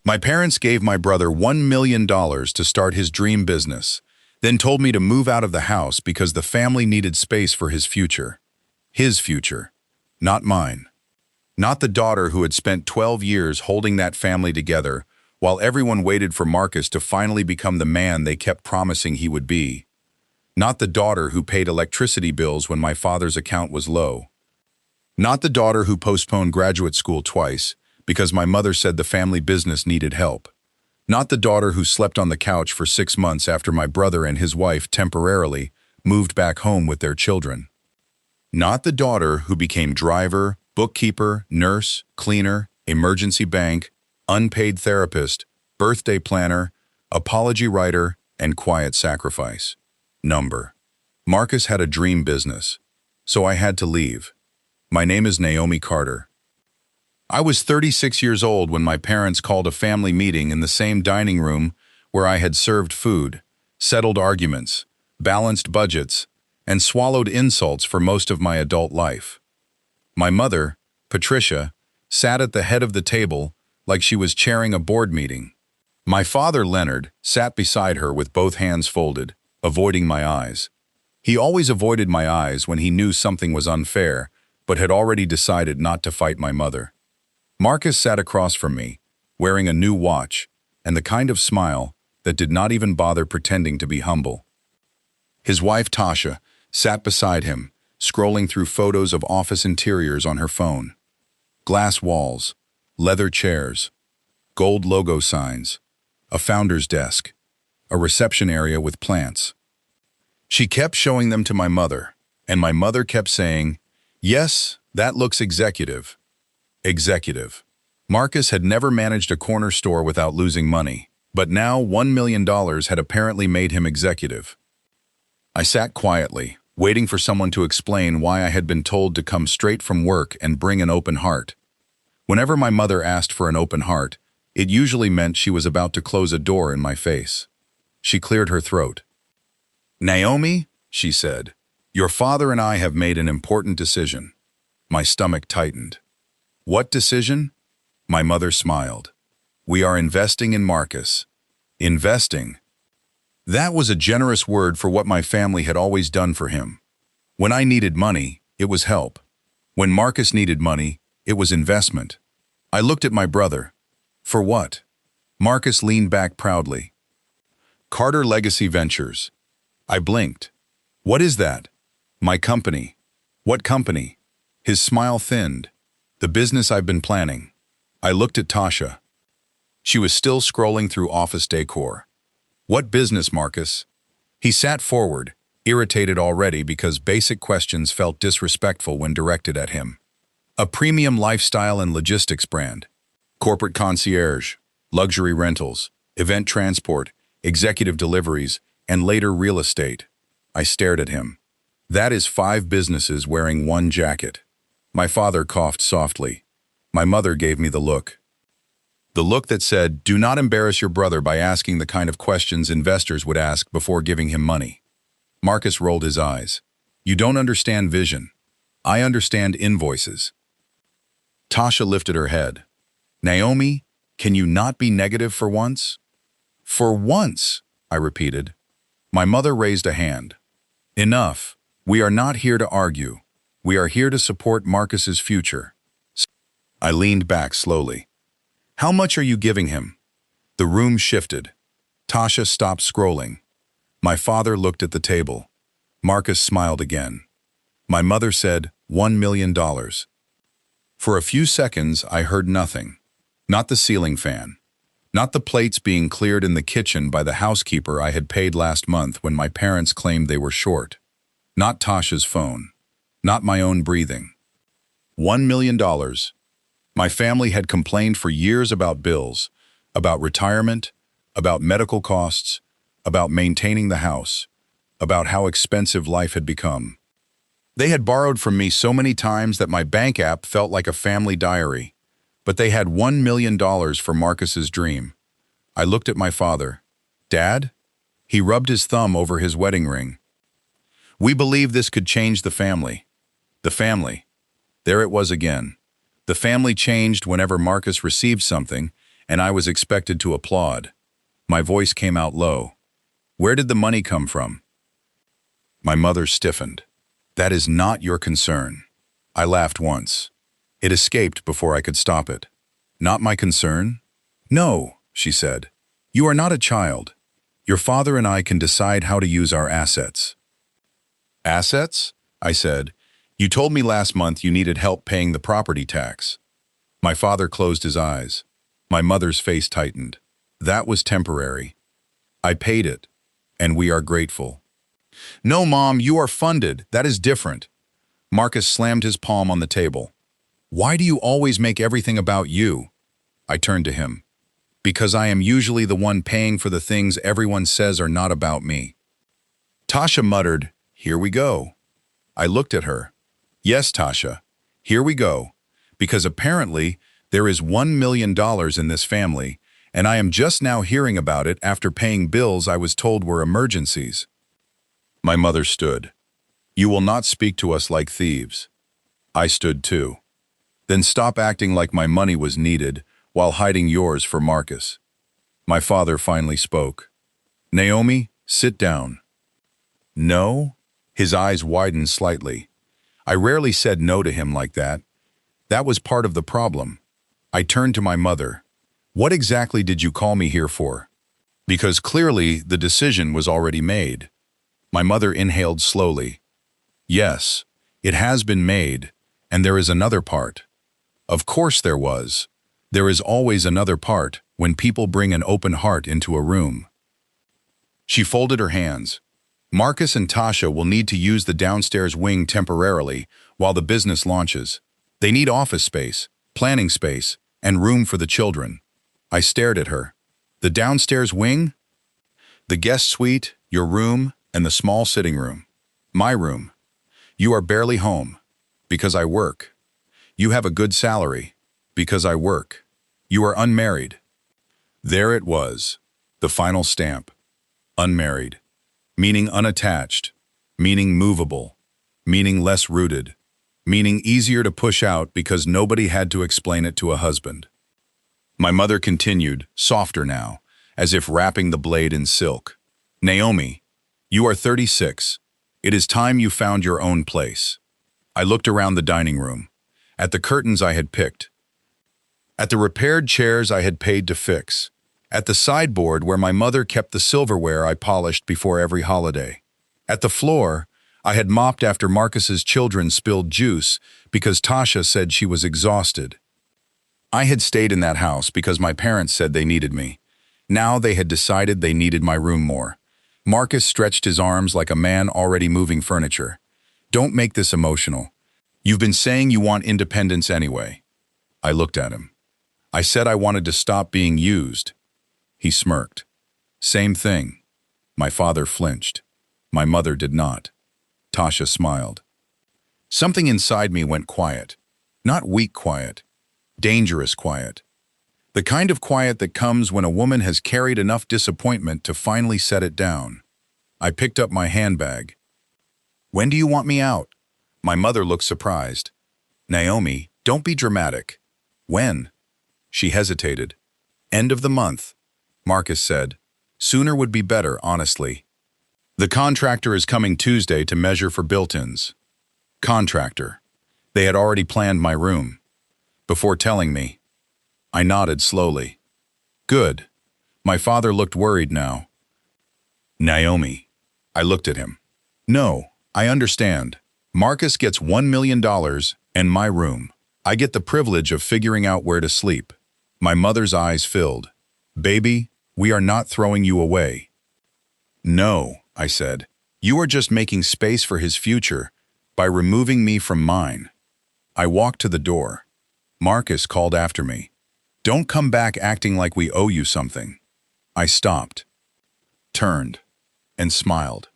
My parents gave my brother $1 million to start his dream business, then told me to move out of the house because the family needed space for his future. His future, not mine. Not the daughter who had spent 12 years holding that family together while everyone waited for Marcus to finally become the man they kept promising he would be. Not the daughter who paid electricity bills when my father's account was low. Not the daughter who postponed graduate school twice because my mother said the family business needed help. Not the daughter who slept on the couch for 6 months after my brother and his wife temporarily moved back home with their children. Not the daughter who became driver, bookkeeper, nurse, cleaner, emergency bank, unpaid therapist, birthday planner, apology writer, and quiet sacrifice. Number. Marcus had a dream business, so I had to leave. My name is Naomi Carter. I was 36 years old when my parents called a family meeting in the same dining room where I had served food, settled arguments, balanced budgets, and swallowed insults for most of my adult life. My mother, Patricia, sat at the head of the table like she was chairing a board meeting. My father, Leonard, sat beside her with both hands folded, avoiding my eyes. He always avoided my eyes when he knew something was unfair, but had already decided not to fight my mother. Marcus sat across from me, wearing a new watch and the kind of smile that did not even bother pretending to be humble. His wife, Tasha, sat beside him, scrolling through photos of office interiors on her phone. Glass walls, leather chairs, gold logo signs, a founder's desk, a reception area with plants. She kept showing them to my mother, and my mother kept saying, "Yes, that looks executive." Executive. Marcus had never managed a corner store without losing money, but now $1 million had apparently made him executive. I sat quietly, waiting for someone to explain why I had been told to come straight from work and bring an open heart. Whenever my mother asked for an open heart, it usually meant she was about to close a door in my face. She cleared her throat. "Naomi," she said, "your father and I have made an important decision." My stomach tightened. "What decision?" My mother smiled. "We are investing in Marcus." Investing. That was a generous word for what my family had always done for him. When I needed money, it was help. When Marcus needed money, it was investment. I looked at my brother. For what? Marcus leaned back proudly. "Carter Legacy Ventures." I blinked. "What is that?" "My company." "What company?" His smile thinned. "The business I've been planning." I looked at Tasha. She was still scrolling through office decor. "What business, Marcus?" He sat forward, irritated already because basic questions felt disrespectful when directed at him. "A premium lifestyle and logistics brand. Corporate concierge, luxury rentals, event transport, executive deliveries, and later real estate." I stared at him. "That is 5 businesses wearing one jacket." My father coughed softly. My mother gave me the look. The look that said, "Do not embarrass your brother by asking the kind of questions investors would ask before giving him money." Marcus rolled his eyes. "You don't understand vision. I understand invoices." Tasha lifted her head. "Naomi, can you not be negative for once?" "For once," I repeated. My mother raised a hand. "Enough. We are not here to argue. We are here to support Marcus's future." I leaned back slowly. "How much are you giving him?" The room shifted. Tasha stopped scrolling. My father looked at the table. Marcus smiled again. My mother said, $1 million. For a few seconds, I heard nothing. Not the ceiling fan. Not the plates being cleared in the kitchen by the housekeeper I had paid last month when my parents claimed they were short. Not Tasha's phone. Not my own breathing. $1 million. My family had complained for years about bills, about retirement, about medical costs, about maintaining the house, about how expensive life had become. They had borrowed from me so many times that my bank app felt like a family diary, but they had $1 million for Marcus's dream. I looked at my father. "Dad?" He rubbed his thumb over his wedding ring. "We believe this could change the family." The family. There it was again. The family changed whenever Marcus received something, and I was expected to applaud. My voice came out low. Where did the money come from? My mother stiffened. That is not your concern. I laughed once. It escaped before I could stop it. Not my concern? No, she said. You are not a child. Your father and I can decide how to use our assets. Assets? I said. You told me last month you needed help paying the property tax. My father closed his eyes. My mother's face tightened. That was temporary. I paid it, and we are grateful. No, Mom, you are funded. That is different. Marcus slammed his palm on the table. Why do you always make everything about you? I turned to him. Because I am usually the one paying for the things everyone says are not about me. Tasha muttered, Here we go. I looked at her. Yes, Tasha, here we go. Because apparently there is $1 million in this family, and I am just now hearing about it after paying bills I was told were emergencies. My mother stood. You will not speak to us like thieves. I stood too. Then stop acting like my money was needed while hiding yours for Marcus. My father finally spoke. Naomi, sit down. No? His eyes widened slightly. I rarely said no to him like that. That was part of the problem. I turned to my mother. What exactly did you call me here for? Because clearly the decision was already made. My mother inhaled slowly. Yes, it has been made, and there is another part. Of course there was. There is always another part when people bring an open heart into a room. She folded her hands. Marcus and Tasha will need to use the downstairs wing temporarily while the business launches. They need office space, planning space, and room for the children. I stared at her. The downstairs wing? The guest suite, your room, and the small sitting room. My room. You are barely home. Because I work. You have a good salary. Because I work. You are unmarried. There it was. The final stamp. Unmarried. Meaning unattached. Meaning movable. Meaning less rooted. Meaning easier to push out because nobody had to explain it to a husband. My mother continued, softer now, as if wrapping the blade in silk. Naomi, you are 36. It is time you found your own place. I looked around the dining room, at the curtains I had picked, at the repaired chairs I had paid to fix, at the sideboard where my mother kept the silverware I polished before every holiday, at the floor I had mopped after Marcus's children spilled juice because Tasha said she was exhausted. I had stayed in that house because my parents said they needed me. Now they had decided they needed my room more. Marcus stretched his arms like a man already moving furniture. Don't make this emotional. You've been saying you want independence anyway. I looked at him. I said I wanted to stop being used. He smirked. Same thing. My father flinched. My mother did not. Tasha smiled. Something inside me went quiet. Not weak quiet. Dangerous quiet. The kind of quiet that comes when a woman has carried enough disappointment to finally set it down. I picked up my handbag. When do you want me out? My mother looked surprised. Naomi, don't be dramatic. When? She hesitated. End of the month, Marcus said. Sooner would be better, honestly. The contractor is coming Tuesday to measure for built-ins. Contractor. They had already planned my room. Before telling me. I nodded slowly. Good. My father looked worried now. Naomi. I looked at him. No, I understand. Marcus gets $1 million and my room. I get the privilege of figuring out where to sleep. My mother's eyes filled. Baby, we are not throwing you away. No, I said. You are just making space for his future by removing me from mine. I walked to the door. Marcus called after me. Don't come back acting like we owe you something. I stopped, turned, and smiled.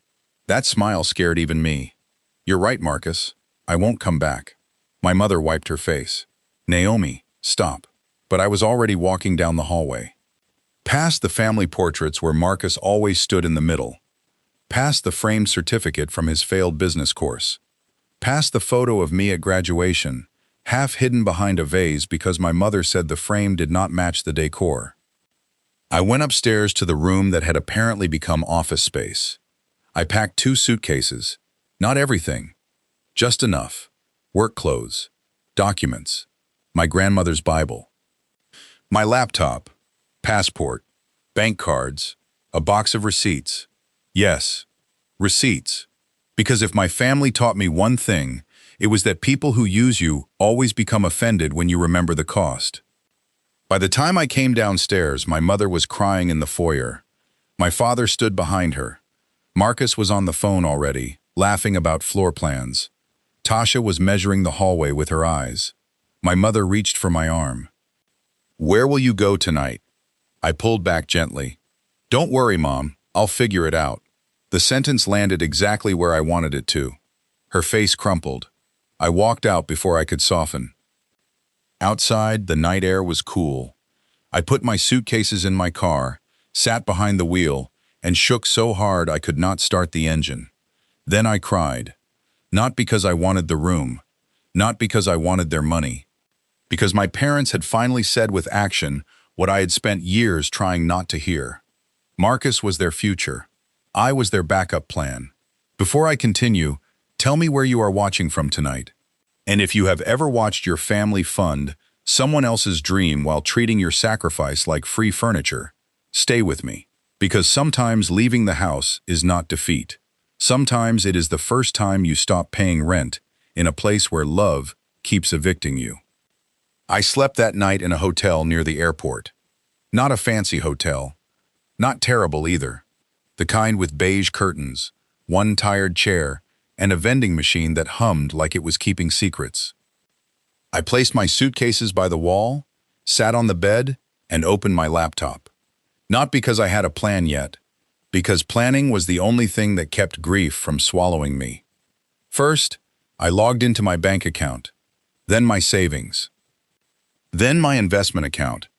That smile scared even me. You're right, Marcus. I won't come back. My mother wiped her face. Naomi, stop. But I was already walking down the hallway. Past the family portraits where Marcus always stood in the middle. Past the framed certificate from his failed business course. Past the photo of me at graduation, half hidden behind a vase because my mother said the frame did not match the decor. I went upstairs to the room that had apparently become office space. I packed 2 suitcases. Not everything. Just enough. Work clothes. Documents. My grandmother's Bible. My laptop. Passport. Bank cards. A box of receipts. Yes, receipts. Because if my family taught me one thing, it was that people who use you always become offended when you remember the cost. By the time I came downstairs, my mother was crying in the foyer. My father stood behind her. Marcus was on the phone already, laughing about floor plans. Tasha was measuring the hallway with her eyes. My mother reached for my arm. "Where will you go tonight?" I pulled back gently. "Don't worry, Mom. I'll figure it out." The sentence landed exactly where I wanted it to. Her face crumpled. I walked out before I could soften. Outside, the night air was cool. I put my suitcases in my car, sat behind the wheel, and shook so hard I could not start the engine. Then I cried. Not because I wanted the room, not because I wanted their money, because my parents had finally said with action what I had spent years trying not to hear. Marcus was their future. I was their backup plan. Before I continue, tell me where you are watching from tonight. And if you have ever watched your family fund someone else's dream while treating your sacrifice like free furniture, stay with me. Because sometimes leaving the house is not defeat. Sometimes it is the first time you stop paying rent in a place where love keeps evicting you. I slept that night in a hotel near the airport. Not a fancy hotel. Not terrible either. The kind with beige curtains, one tired chair, and a vending machine that hummed like it was keeping secrets. I placed my suitcases by the wall, sat on the bed, and opened my laptop. Not because I had a plan yet, because planning was the only thing that kept grief from swallowing me. First, I logged into my bank account, then my savings, then my investment account,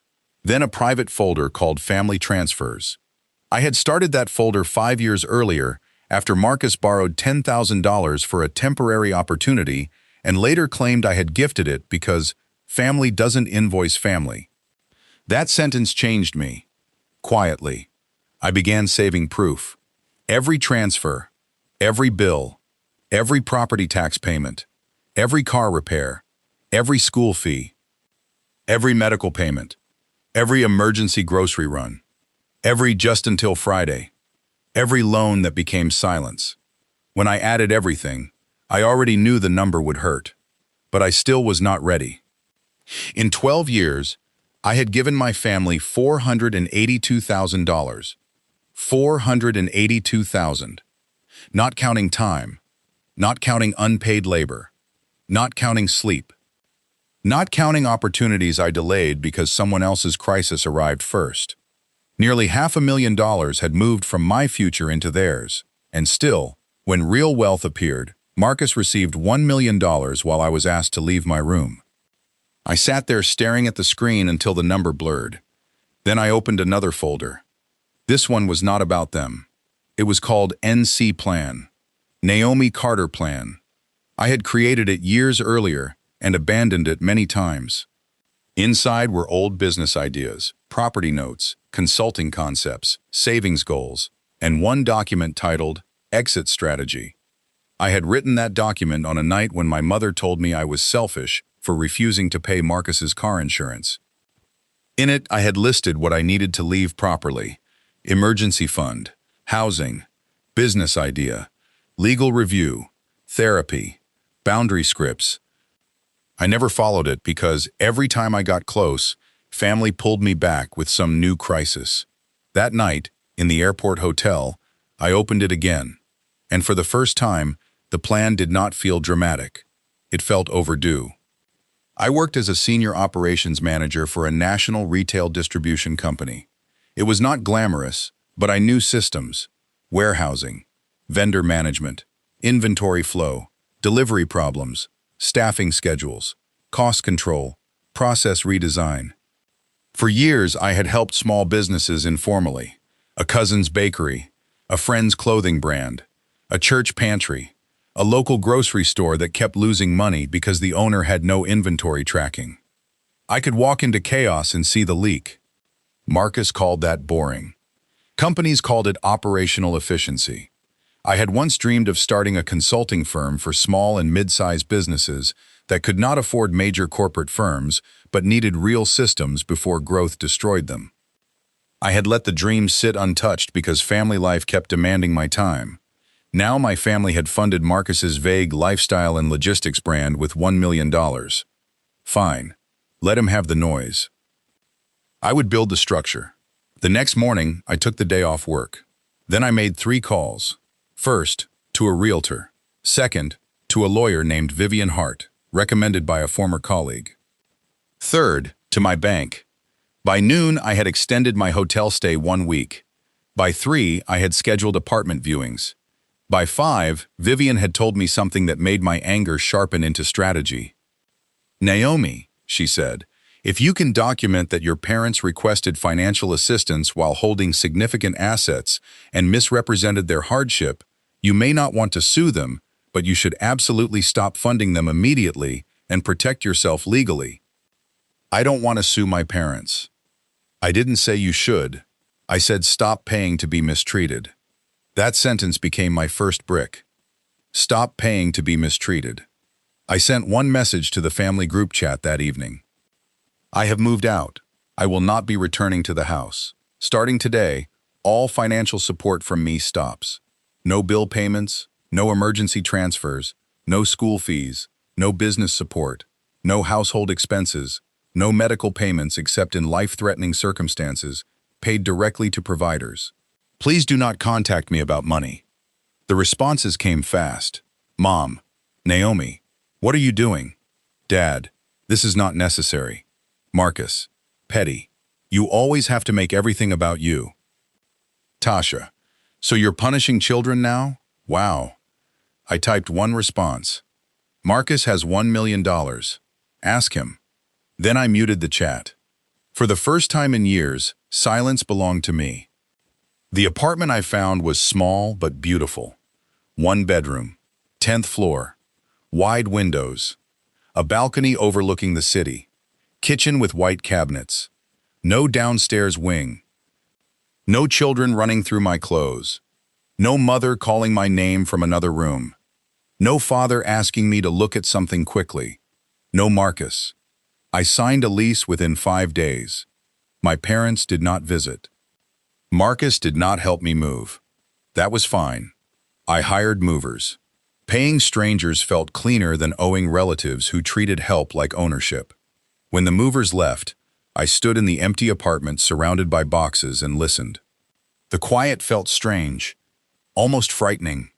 then a private folder called Family Transfers. I had started that folder 5 years earlier after Marcus borrowed $10,000 for a temporary opportunity and later claimed I had gifted it because family doesn't invoice family. That sentence changed me. Quietly, I began saving proof. Every transfer, every bill, every property tax payment, every car repair, every school fee, every medical payment, every emergency grocery run, every just until Friday, every loan that became silence. When I added everything, I already knew the number would hurt, but I still was not ready. In 12 years, I had given my family $482,000. $482,000. Not counting time, not counting unpaid labor, not counting sleep, not counting opportunities I delayed because someone else's crisis arrived first. Nearly $500,000 had moved from my future into theirs, and still, when real wealth appeared, Marcus received $1 million while I was asked to leave my room. I sat there staring at the screen until the number blurred. Then I opened another folder. This one was not about them. It was called NC Plan, Naomi Carter Plan. I had created it years earlier and abandoned it many times. Inside were old business ideas, property notes, consulting concepts, savings goals, and one document titled Exit Strategy. I had written that document on a night when my mother told me I was selfish for refusing to pay Marcus's car insurance. In it, I had listed what I needed to leave properly: emergency fund, housing, business idea, legal review, therapy, boundary scripts. I never followed it because every time I got close, family pulled me back with some new crisis. That night, in the airport hotel, I opened it again. And for the first time, the plan did not feel dramatic. It felt overdue. I worked as a senior operations manager for a national retail distribution company. It was not glamorous, but I knew systems: warehousing, vendor management, inventory flow, delivery problems, staffing schedules, cost control, process redesign. For years, I had helped small businesses informally: a cousin's bakery, a friend's clothing brand, a church pantry, a local grocery store that kept losing money because the owner had no inventory tracking. I could walk into chaos and see the leak. Marcus called that boring. Companies called it operational efficiency. I had once dreamed of starting a consulting firm for small and mid-sized businesses that could not afford major corporate firms but needed real systems before growth destroyed them. I had let the dream sit untouched because family life kept demanding my time. Now my family had funded Marcus's vague lifestyle and logistics brand with $1 million. Fine. Let him have the noise. I would build the structure. The next morning, I took the day off work. Then I made 3 calls. First, to a realtor. Second, to a lawyer named Vivian Hart, recommended by a former colleague. Third, to my bank. By noon, I had extended my hotel stay 1 week. By 3, I had scheduled apartment viewings. By 5, Vivian had told me something that made my anger sharpen into strategy. "Naomi," she said, "if you can document that your parents requested financial assistance while holding significant assets and misrepresented their hardship, you may not want to sue them, but you should absolutely stop funding them immediately and protect yourself legally." I don't want to sue my parents. I didn't say you should. I said stop paying to be mistreated. That sentence became my first brick. Stop paying to be mistreated. I sent one message to the family group chat that evening. I have moved out. I will not be returning to the house. Starting today, all financial support from me stops. No bill payments, no emergency transfers, no school fees, no business support, no household expenses, no medical payments except in life-threatening circumstances, paid directly to providers. Please do not contact me about money. The responses came fast. Mom, Naomi, what are you doing? Dad, this is not necessary. Marcus, petty. You always have to make everything about you. Tasha, so you're punishing children now? Wow. I typed one response. Marcus has $1 million. Ask him. Then I muted the chat. For the first time in years, silence belonged to me. The apartment I found was small but beautiful. 1 bedroom, 10th floor, wide windows, a balcony overlooking the city, kitchen with white cabinets, no downstairs wing, no children running through my clothes, no mother calling my name from another room, no father asking me to look at something quickly, no Marcus. I signed a lease within 5 days. My parents did not visit. Marcus did not help me move. That was fine. I hired movers. Paying strangers felt cleaner than owing relatives who treated help like ownership. When the movers left, I stood in the empty apartment surrounded by boxes and listened. The quiet felt strange, almost frightening.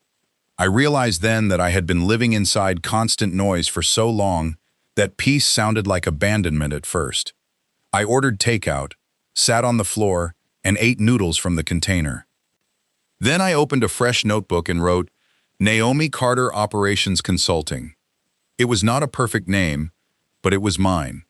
I realized then that I had been living inside constant noise for so long that peace sounded like abandonment at first. I ordered takeout, sat on the floor, and ate noodles from the container. Then I opened a fresh notebook and wrote, Naomi Carter Operations Consulting. It was not a perfect name, but it was mine.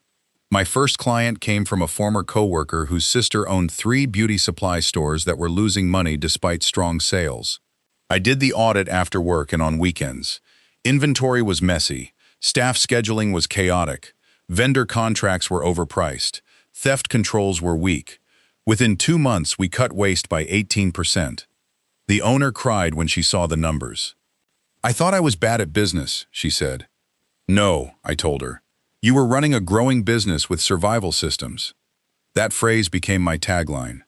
My first client came from a former coworker whose sister owned 3 beauty supply stores that were losing money despite strong sales. I did the audit after work and on weekends. Inventory was messy, staff scheduling was chaotic, vendor contracts were overpriced, theft controls were weak. Within 2 months, we cut waste by 18%. The owner cried when she saw the numbers. I thought I was bad at business, she said. No, I told her. You were running a growing business with survival systems. That phrase became my tagline.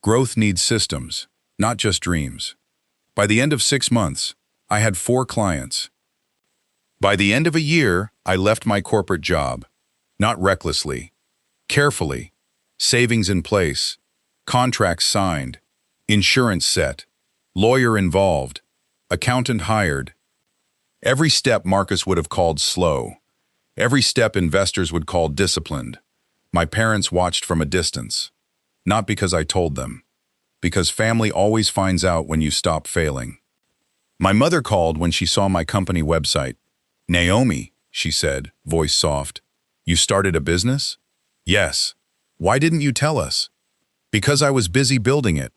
Growth needs systems, not just dreams. By the end of 6 months, I had 4 clients. By the end of a year, I left my corporate job. Not recklessly, carefully. Savings in place, contracts signed, insurance set, lawyer involved, accountant hired. Every step Marcus would have called slow. Every step investors would call disciplined. My parents watched from a distance. Not because I told them. Because family always finds out when you stop failing. My mother called when she saw my company website. Naomi, she said, voice soft. You started a business? Yes. Why didn't you tell us? Because I was busy building it.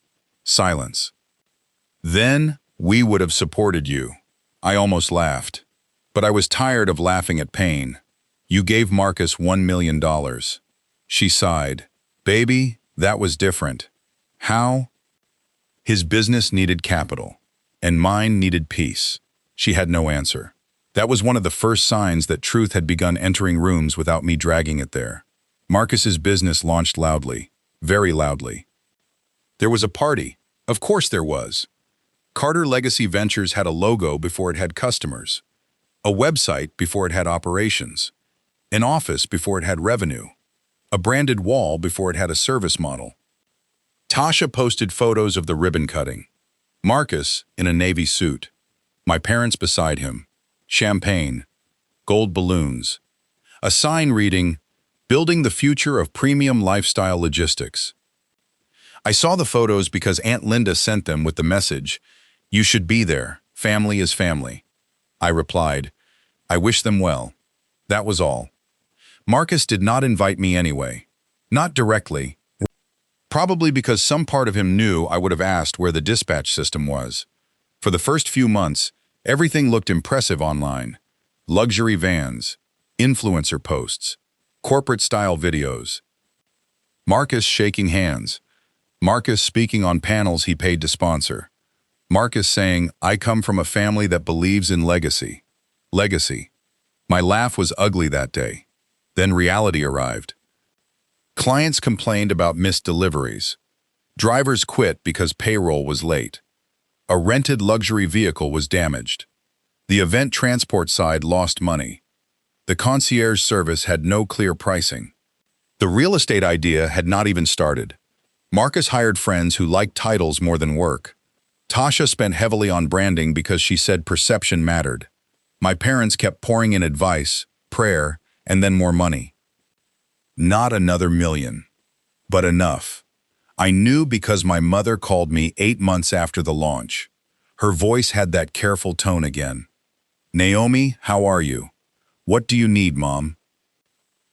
Silence. Then we would have supported you. I almost laughed. But I was tired of laughing at pain. You gave Marcus $1 million. She sighed. Baby, that was different. How? His business needed capital, and mine needed peace. She had no answer. That was one of the first signs that truth had begun entering rooms without me dragging it there. Marcus's business launched loudly, very loudly. There was a party. Of course there was. Carter Legacy Ventures had a logo before it had customers, a website before it had operations, an office before it had revenue, a branded wall before it had a service model. Tasha posted photos of the ribbon cutting. Marcus in a navy suit. My parents beside him. Champagne. Gold balloons. A sign reading, "Building the Future of Premium Lifestyle Logistics." I saw the photos because Aunt Linda sent them with the message, "You should be there. Family is family." I replied, "I wish them well." That was all. Marcus did not invite me anyway. Not directly. Probably because some part of him knew I would have asked where the dispatch system was. For the first few months, everything looked impressive online. Luxury vans, influencer posts, corporate-style videos. Marcus shaking hands. Marcus speaking on panels he paid to sponsor. Marcus saying, "I come from a family that believes in legacy." Legacy. My laugh was ugly that day. Then reality arrived. Clients complained about missed deliveries. Drivers quit because payroll was late. A rented luxury vehicle was damaged. The event transport side lost money. The concierge service had no clear pricing. The real estate idea had not even started. Marcus hired friends who liked titles more than work. Tasha spent heavily on branding because she said perception mattered. My parents kept pouring in advice, prayer, and then more money. Not another million, but enough. I knew because my mother called me 8 months after the launch. Her voice had that careful tone again. "Naomi, how are you? What do you need, Mom?"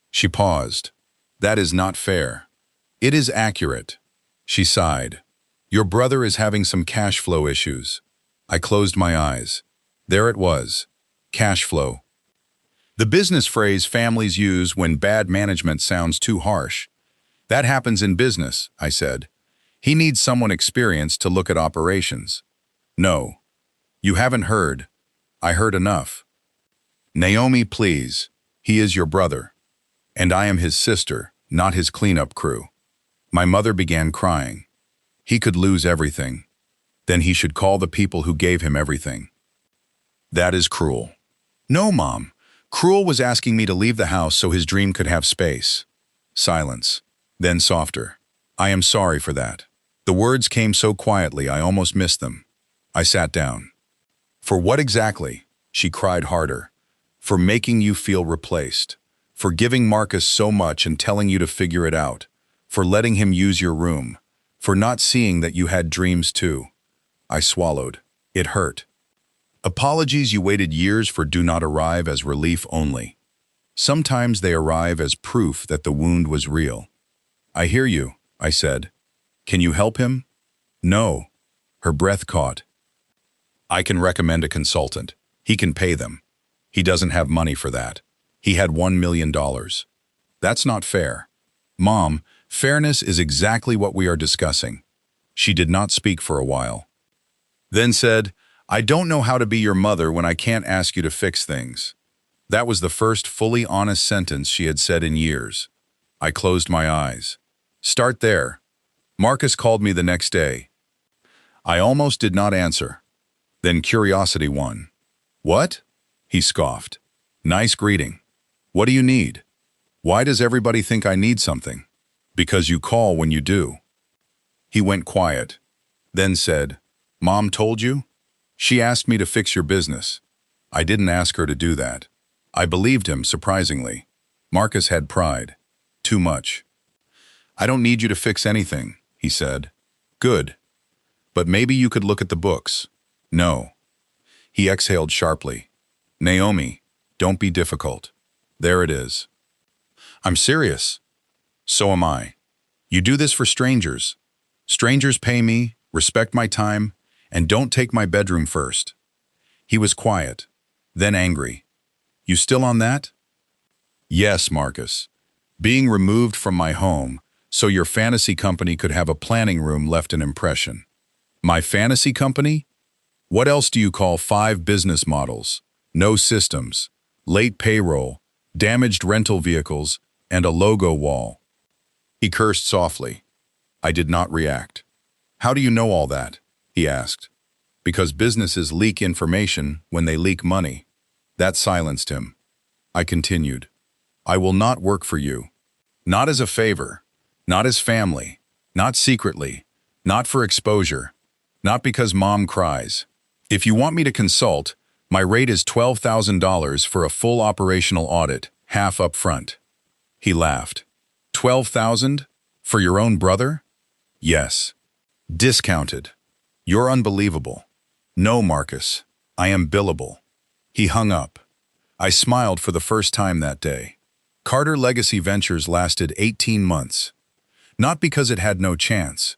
She paused. "That is not fair." "It is accurate." She sighed. "Your brother is having some cash flow issues." I closed my eyes. There it was. Cash flow. The business phrase families use when bad management sounds too harsh. "That happens in business," I said. "He needs someone experienced to look at operations." "No. You haven't heard. I heard enough." "Naomi, please. He is your brother. And I am his sister, not his cleanup crew." My mother began crying. He could lose everything. Then he should call the people who gave him everything. That is cruel. "No, Mom. Cruel was asking me to leave the house so his dream could have space." Silence. Then softer. "I am sorry for that." The words came so quietly I almost missed them. I sat down. "For what exactly?" She cried harder. "For making you feel replaced. For giving Marcus so much and telling you to figure it out. For letting him use your room. For not seeing that you had dreams too." I swallowed. It hurt. Apologies you waited years for do not arrive as relief only. Sometimes they arrive as proof that the wound was real. "I hear you," I said. "Can you help him?" "No." Her breath caught. "I can recommend a consultant. He can pay them. He doesn't have money for that. He had $1 million. That's not fair." "Mom, fairness is exactly what we are discussing." She did not speak for a while. Then said, "I don't know how to be your mother when I can't ask you to fix things." That was the first fully honest sentence she had said in years. I closed my eyes. Start there. Marcus called me the next day. I almost did not answer. Then curiosity won. "What?" He scoffed. "Nice greeting. What do you need?" "Why does everybody think I need something?" "Because you call when you do." He went quiet. Then said, "Mom told you?" "She asked me to fix your business." I didn't ask her to do that. I believed him, surprisingly. Marcus had pride. Too much. "I don't need you to fix anything," he said. "Good. But maybe you could look at the books." "No." He exhaled sharply. "Naomi, don't be difficult. There it is." "I'm serious." "So am I. You do this for strangers. Strangers pay me, respect my time, and don't take my bedroom first. He was quiet, then angry. You still on that? Yes, Marcus. Being removed from my home so your fantasy company could have a planning room left an impression. My fantasy company? What else do you call 5 business models, no systems, late payroll, damaged rental vehicles, and a logo wall? He cursed softly. I did not react. How do you know all that? He asked. Because businesses leak information when they leak money. That silenced him. I continued. I will not work for you. Not as a favor, not as family, not secretly, not for exposure, not because mom cries. If you want me to consult, my rate is $12,000 for a full operational audit, half up front. He laughed. 12,000? For your own brother? Yes. Discounted. You're unbelievable. No, Marcus. I am billable. He hung up. I smiled for the first time that day. Carter Legacy Ventures lasted 18 months. Not because it had no chance.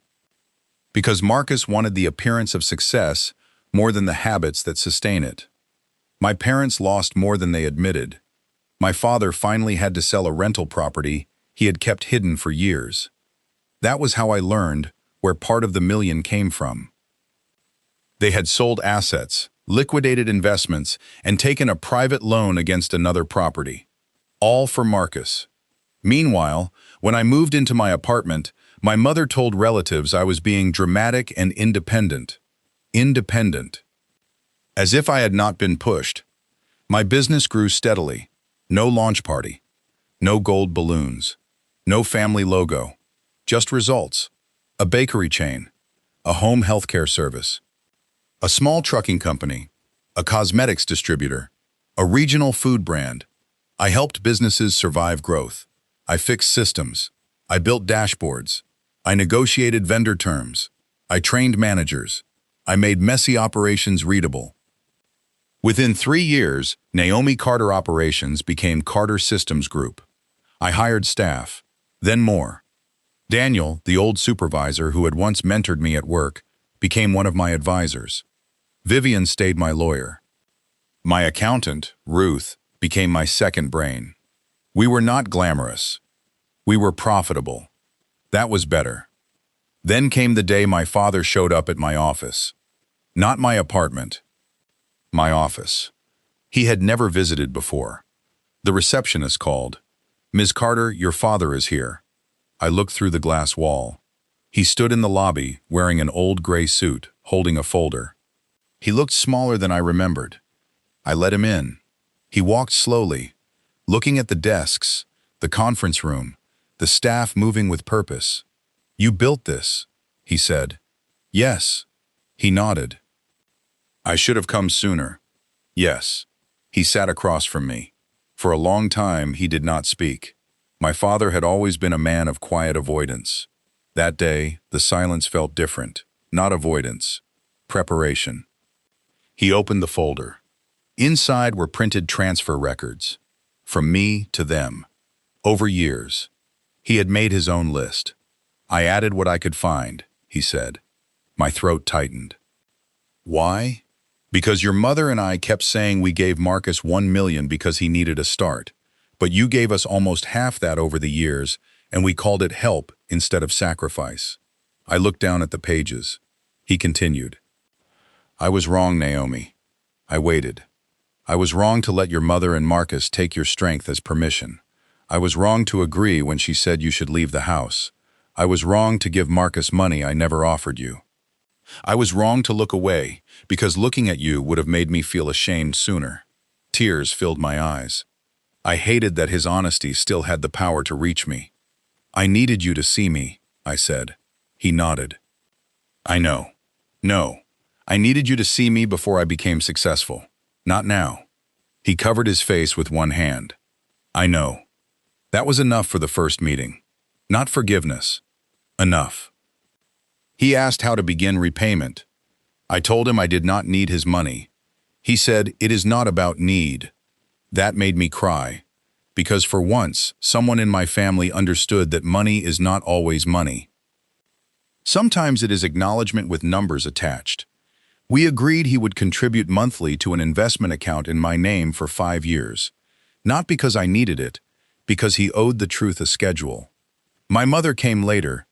Because Marcus wanted the appearance of success more than the habits that sustain it. My parents lost more than they admitted. My father finally had to sell a rental property he had kept hidden for years. That was how I learned where part of the million came from. They had sold assets, liquidated investments, and taken a private loan against another property. All for Marcus. Meanwhile, when I moved into my apartment, my mother told relatives I was being dramatic and independent. Independent. As if I had not been pushed. My business grew steadily. No launch party. No gold balloons. No family logo. Just results. A bakery chain. A home healthcare service. A small trucking company. A cosmetics distributor. A regional food brand. I helped businesses survive growth. I fixed systems. I built dashboards. I negotiated vendor terms. I trained managers. I made messy operations readable. Within 3 years, Naomi Carter Operations became Carter Systems Group. I hired staff, then more. Daniel, the old supervisor who had once mentored me at work, became one of my advisors. Vivian stayed my lawyer. My accountant, Ruth, became my second brain. We were not glamorous. We were profitable. That was better. Then came the day my father showed up at my office. Not my apartment. My office. He had never visited before. The receptionist called. Ms. Carter, your father is here. I looked through the glass wall. He stood in the lobby, wearing an old gray suit, holding a folder. He looked smaller than I remembered. I let him in. He walked slowly, looking at the desks, the conference room, the staff moving with purpose. You built this, he said. Yes. He nodded. I should have come sooner. Yes. He sat across from me. For a long time, he did not speak. My father had always been a man of quiet avoidance. That day, the silence felt different. Not avoidance. Preparation. He opened the folder. Inside were printed transfer records. From me to them. Over years. He had made his own list. I added what I could find, he said. My throat tightened. Why? Because your mother and I kept saying we gave Marcus $1 million because he needed a start. But you gave us almost half that over the years, and we called it help instead of sacrifice. I looked down at the pages. He continued. I was wrong, Naomi. I waited. I was wrong to let your mother and Marcus take your strength as permission. I was wrong to agree when she said you should leave the house. I was wrong to give Marcus money I never offered you. I was wrong to look away, because looking at you would have made me feel ashamed sooner. Tears filled my eyes. I hated that his honesty still had the power to reach me. I needed you to see me, I said. He nodded. I know. No. I needed you to see me before I became successful. Not now. He covered his face with one hand. I know. That was enough for the first meeting. Not forgiveness. Enough. He asked how to begin repayment. I told him I did not need his money. He said, it is not about need. That made me cry. Because for once, someone in my family understood that money is not always money. Sometimes it is acknowledgement with numbers attached. We agreed he would contribute monthly to an investment account in my name for 5 years. Not because I needed it, because he owed the truth a schedule. My mother came later.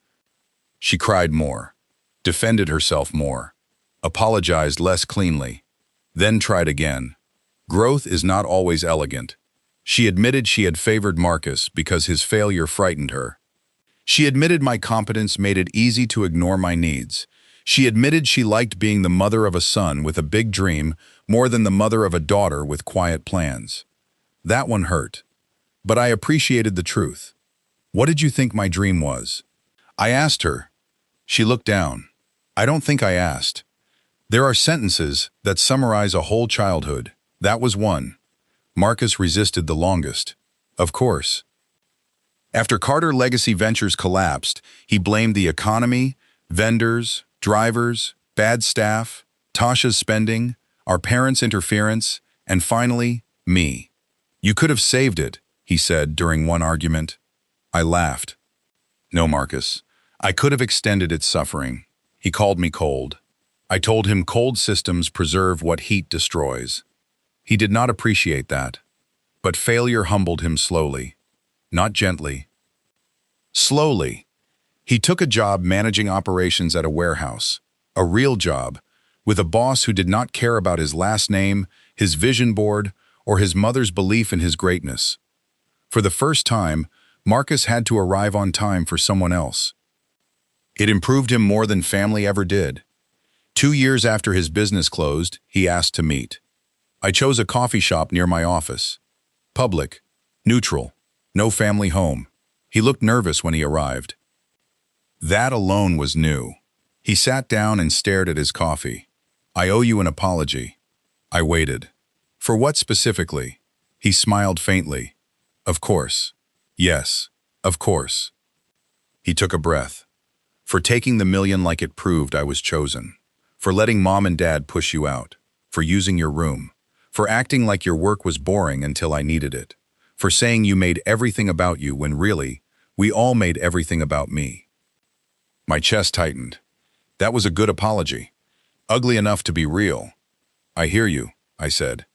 She cried more, defended herself more, apologized less cleanly, then tried again. Growth is not always elegant. She admitted she had favored Marcus because his failure frightened her. She admitted my competence made it easy to ignore my needs. She admitted she liked being the mother of a son with a big dream more than the mother of a daughter with quiet plans. That one hurt. But I appreciated the truth. What did you think my dream was? I asked her. She looked down. I don't think I asked. There are sentences that summarize a whole childhood. That was one. Marcus resisted the longest. Of course. After Carter Legacy Ventures collapsed, he blamed the economy, vendors, drivers, bad staff, Tasha's spending, our parents' interference, and finally, me. You could have saved it, he said during one argument. I laughed. No, Marcus. I could have extended its suffering. He called me cold. I told him cold systems preserve what heat destroys. He did not appreciate that. But failure humbled him slowly. Not gently. Slowly. He took a job managing operations at a warehouse. A real job, with a boss who did not care about his last name, his vision board, or his mother's belief in his greatness. For the first time, Marcus had to arrive on time for someone else. It improved him more than family ever did. 2 years after his business closed, he asked to meet. I chose a coffee shop near my office. Public, neutral, no family home. He looked nervous when he arrived. That alone was new. He sat down and stared at his coffee. I owe you an apology. I waited. For what specifically? He smiled faintly. Of course. Yes, of course. He took a breath. For taking the million like it proved I was chosen. For letting mom and dad push you out. For using your room. For acting like your work was boring until I needed it. For saying you made everything about you when really, we all made everything about me. My chest tightened. That was a good apology. Ugly enough to be real. I hear you, I said.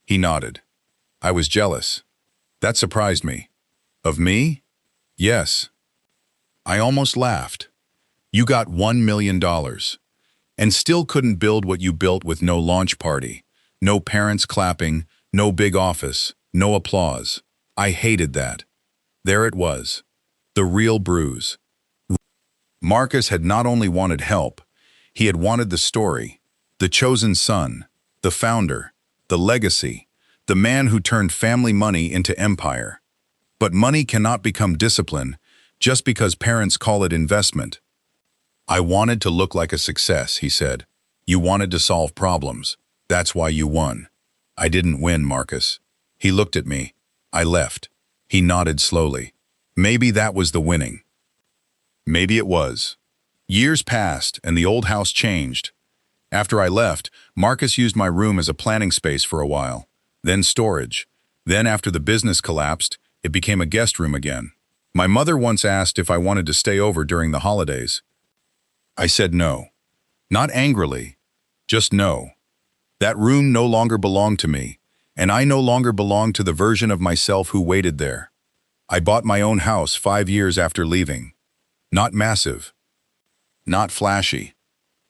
He nodded. I was jealous. That surprised me. Of me? Yes. I almost laughed. You got $1 million. And still couldn't build what you built with no launch party, no parents clapping, no big office, no applause. I hated that. There it was. The real bruise. Marcus had not only wanted help, he had wanted the story, the chosen son, the founder, the legacy, the man who turned family money into empire. But money cannot become discipline just because parents call it investment. I wanted to look like a success, he said. You wanted to solve problems. That's why you won. I didn't win, Marcus. He looked at me. I left. He nodded slowly. Maybe that was the winning. Maybe it was. Years passed and the old house changed. After I left, Marcus used my room as a planning space for a while, then storage. Then after the business collapsed, it became a guest room again. My mother once asked if I wanted to stay over during the holidays. I said no. Not angrily, just no. That room no longer belonged to me, and I no longer belonged to the version of myself who waited there. I bought my own house 5 years after leaving. Not massive. Not flashy.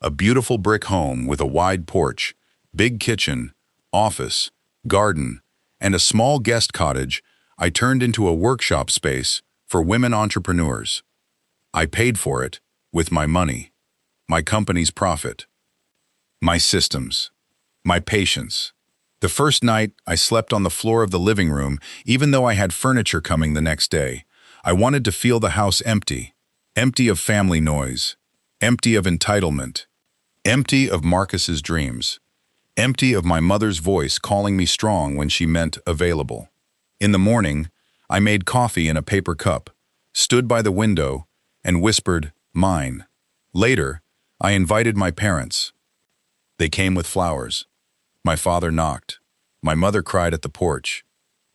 A beautiful brick home with a wide porch, big kitchen, office, garden, and a small guest cottage I turned into a workshop space for women entrepreneurs. I paid for it with my money, my company's profit, my systems, my patience. The first night, I slept on the floor of the living room, even though I had furniture coming the next day. I wanted to feel the house empty, empty of family noise, empty of entitlement, empty of Marcus's dreams, empty of my mother's voice calling me strong when she meant available. In the morning, I made coffee in a paper cup, stood by the window, and whispered, "Mine." Later, I invited my parents. They came with flowers. My father knocked. My mother cried at the porch.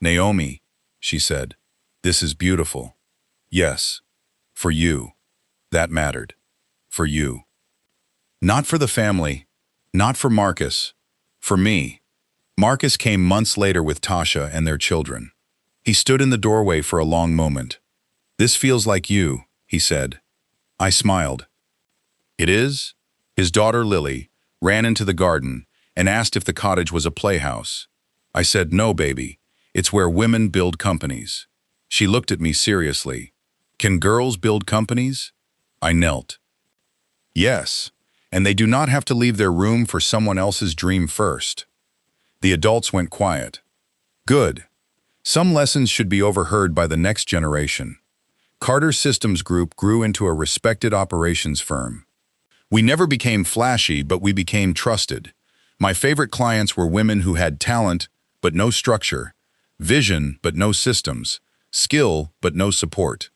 "Naomi," she said, "this is beautiful." Yes, for you. That mattered. For you. Not for the family, Not for Marcus. For me. Marcus came months later with Tasha and their children. He stood in the doorway for a long moment. "This feels like you," he said. I smiled. "It is?" His daughter Lily ran into the garden and asked if the cottage was a playhouse. I said, "No, baby. It's where women build companies." She looked at me seriously. "Can girls build companies?" I knelt. "Yes, and they do not have to leave their room for someone else's dream first." The adults went quiet. Good. Some lessons should be overheard by the next generation. Carter Systems Group grew into a respected operations firm. We never became flashy, but we became trusted. My favorite clients were women who had talent, but no structure, vision, but no systems, skill, but no support.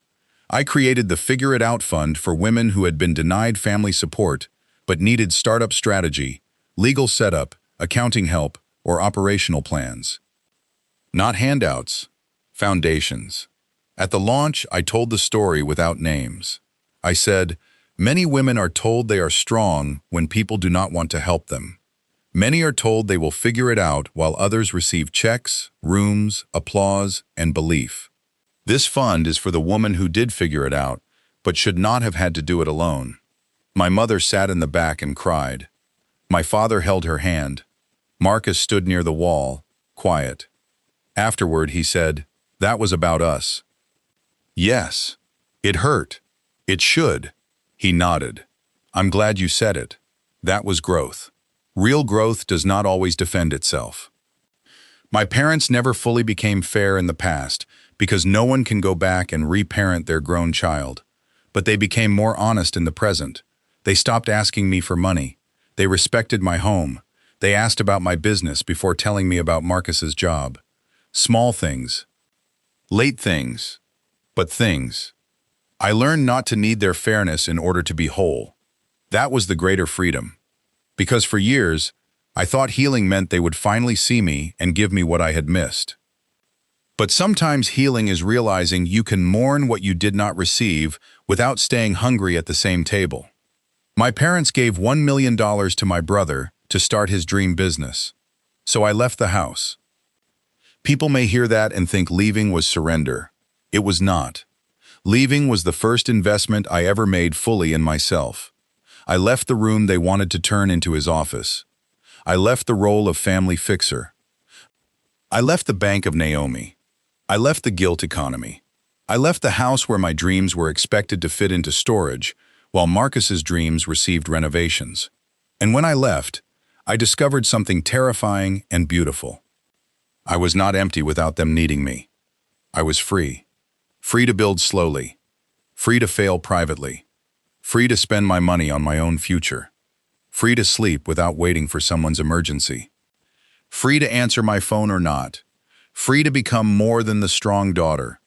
I created the Figure It Out Fund for women who had been denied family support, but needed startup strategy, legal setup, accounting help, or operational plans. Not handouts, foundations. At the launch, I told the story without names. I said, "Many women are told they are strong when people do not want to help them. Many are told they will figure it out while others receive checks, rooms, applause, and belief. This fund is for the woman who did figure it out, but should not have had to do it alone." My mother sat in the back and cried. My father held her hand. Marcus stood near the wall, quiet. Afterward, he said, "That was about us." Yes, it hurt. It should. He nodded. "I'm glad you said it. That was growth. Real growth does not always defend itself." My parents never fully became fair in the past because no one can go back and reparent their grown child. But they became more honest in the present. They stopped asking me for money. They respected my home. They asked about my business before telling me about Marcus's job. Small things. Late things. But things. I learned not to need their fairness in order to be whole. That was the greater freedom. Because for years, I thought healing meant they would finally see me and give me what I had missed. But sometimes healing is realizing you can mourn what you did not receive without staying hungry at the same table. My parents gave $1 million to my brother to start his dream business. So I left the house. People may hear that and think leaving was surrender. It was not. Leaving was the first investment I ever made fully in myself. I left the room they wanted to turn into his office. I left the role of family fixer. I left the bank of Naomi. I left the guilt economy. I left the house where my dreams were expected to fit into storage, while Marcus's dreams received renovations. And when I left, I discovered something terrifying and beautiful. I was not empty without them needing me. I was free. Free to build slowly. Free to fail privately. Free to spend my money on my own future. Free to sleep without waiting for someone's emergency. Free to answer my phone or not. Free to become more than the strong daughter.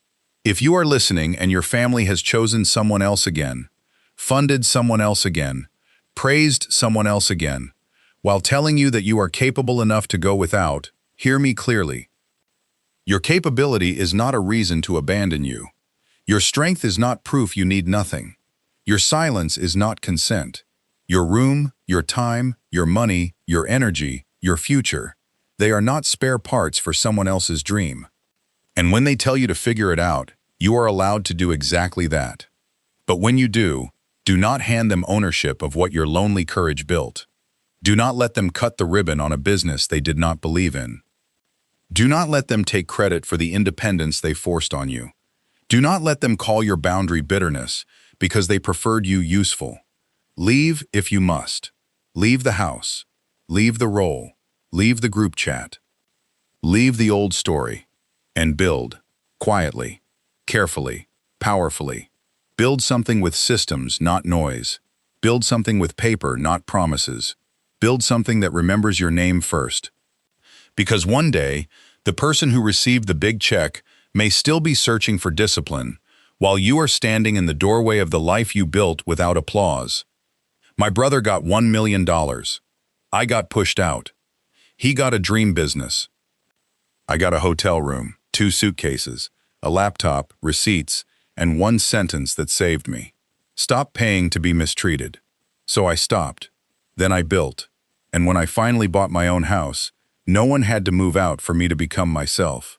If you are listening and your family has chosen someone else again, funded someone else again, praised someone else again, while telling you that you are capable enough to go without, hear me clearly. Your capability is not a reason to abandon you. Your strength is not proof you need nothing. Your silence is not consent. Your room, your time, your money, your energy, your future, they are not spare parts for someone else's dream. And when they tell you to figure it out, you are allowed to do exactly that. But when you do not hand them ownership of what your lonely courage built. Do not let them cut the ribbon on a business they did not believe in. Do not let them take credit for the independence they forced on you. Do not let them call your boundary bitterness because they preferred you useful. Leave if you must. Leave the house. Leave the role. Leave the group chat. Leave the old story. And build, quietly, carefully, powerfully. Build something with systems, not noise. Build something with paper, not promises. Build something that remembers your name first. Because one day, the person who received the big check may still be searching for discipline, while you are standing in the doorway of the life you built without applause. My brother got $1 million. I got pushed out. He got a dream business. I got a hotel room, 2 suitcases, a laptop, receipts, and 1 sentence that saved me. Stop paying to be mistreated. So I stopped. Then I built. And when I finally bought my own house, no one had to move out for me to become myself.